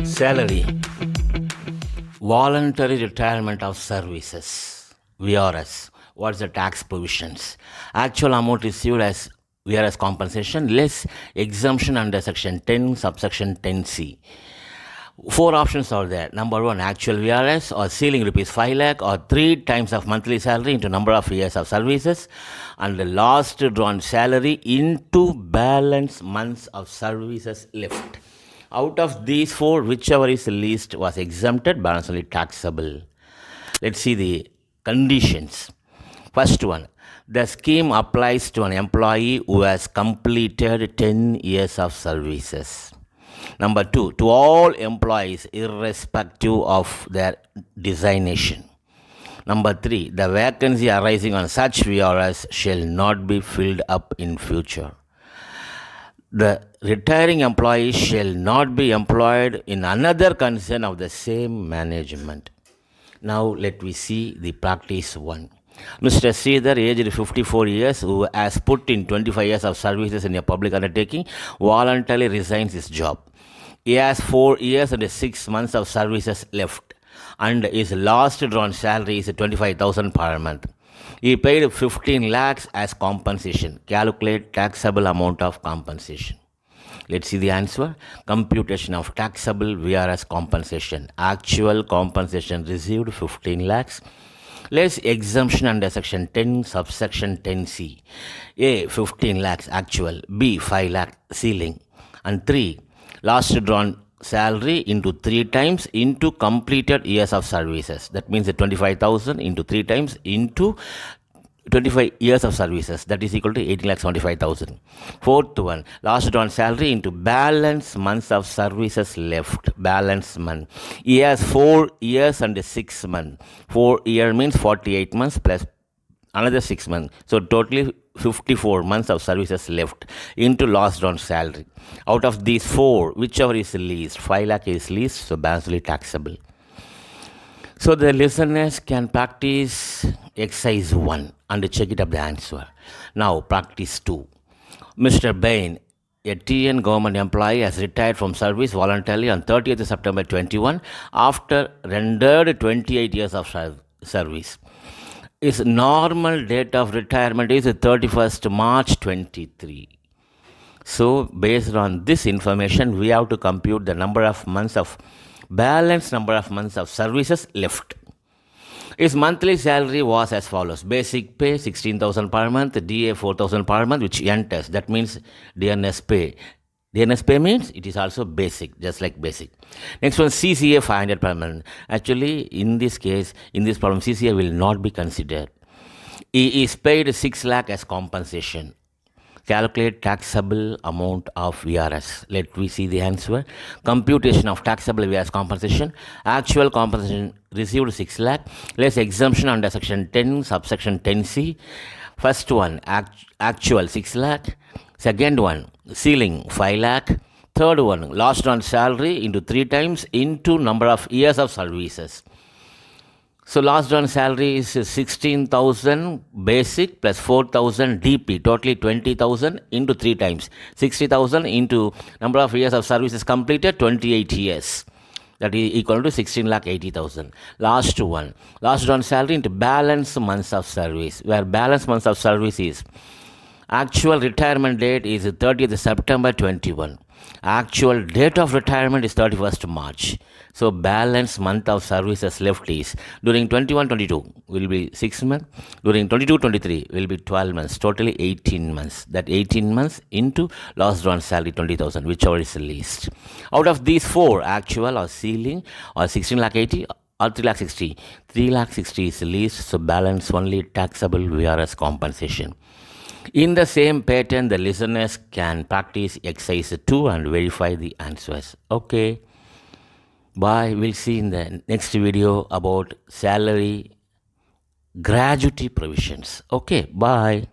Salary, voluntary retirement of services, VRS. What's the tax provisions? Actual amount received as VRS compensation less exemption under section 10, subsection 10C. Four options are there. Number one, actual VRS or ceiling rupees 5 lakh or 3 times of monthly salary into number of years of services, and the last drawn salary into balance months of services left. Out of these four, whichever is least was exempted, balance only taxable. Let's see the conditions. First one, the scheme applies to an employee who has completed 10 years of services. Number two, to all employees irrespective of their designation. Number three, the vacancy arising on such VRS shall not be filled up in future. The retiring employee shall not be employed in another concern of the same management. Now let me see the practice one. Mr. Sridhar, aged 54 years, who has put in 25 years of services in a public undertaking, voluntarily resigns his job. He has 4 years and 6 months of services left, and his last drawn salary is 25,000 per month. He paid 15 lakhs as compensation. Calculate taxable amount of compensation. Let's see the answer. Computation of taxable VRS compensation. Actual compensation received 15 lakhs. Less exemption under section 10, subsection 10C. A, 15 lakhs actual. B, 5 lakh ceiling. And 3, last drawn salary into 3 times into completed years of services. That means 25,000 into 3 times into 25 years of services. That is equal to 18,75,000. Fourth one, last drawn salary into balance months of services left. Balance month. He has 4 years and 6 months. 4 year means 48 months plus another 6 months. So totally 54 months of services left into last drawn salary. Out of these four, whichever is least, 5 lakh is least, so balance only taxable. So the listeners can practice exercise 1 and check it up the answer. Now practice 2. Mr. Bain, a TN government employee, has retired from service voluntarily on 30th September 21 after rendered 28 years of service. His normal date of retirement is 31st March 23. So based on this information, we have to compute the balance number of months of services left. His monthly salary was as follows. Basic pay 16,000 per month, DA 4,000 per month, which enters. That means DNS pay. DNS pay means it is also basic, just like basic. Next one, CCA 500 per month. Actually, in this case, in this problem, CCA will not be considered. He is paid 6 lakh as compensation. Calculate taxable amount of VRS. Let me see the answer. Computation of taxable VRS compensation. Actual compensation received 6 lakh. Less exemption under section 10, subsection 10C. First one, actual 6 lakh. Second one, ceiling 5 lakh. Third one, last on salary into 3 times into number of years of services. So last on salary is 16,000 basic plus 4,000 DP, totally 20,000 into 3 times. 60,000 into number of years of services completed, 28 years. That is equal to 16,80,000. Last one, last on salary into balance months of service, where balance months of service is actual retirement date is 30th September 21. Actual date of retirement is 31st March. So balance month of services left is during 21-22 will be 6 months. During 22-23 will be 12 months. Totally 18 months. That 18 months into last drawn salary 20,000, whichever is the least. Out of these four, actual or ceiling or 16,80,000 or 3,60,000. 3,60,000 is the least. So balance only taxable VRS compensation. In the same pattern, the listeners can practice exercise 2 and verify the answers. Okay. Bye. We'll see in the next video about salary gratuity provisions. Okay. Bye.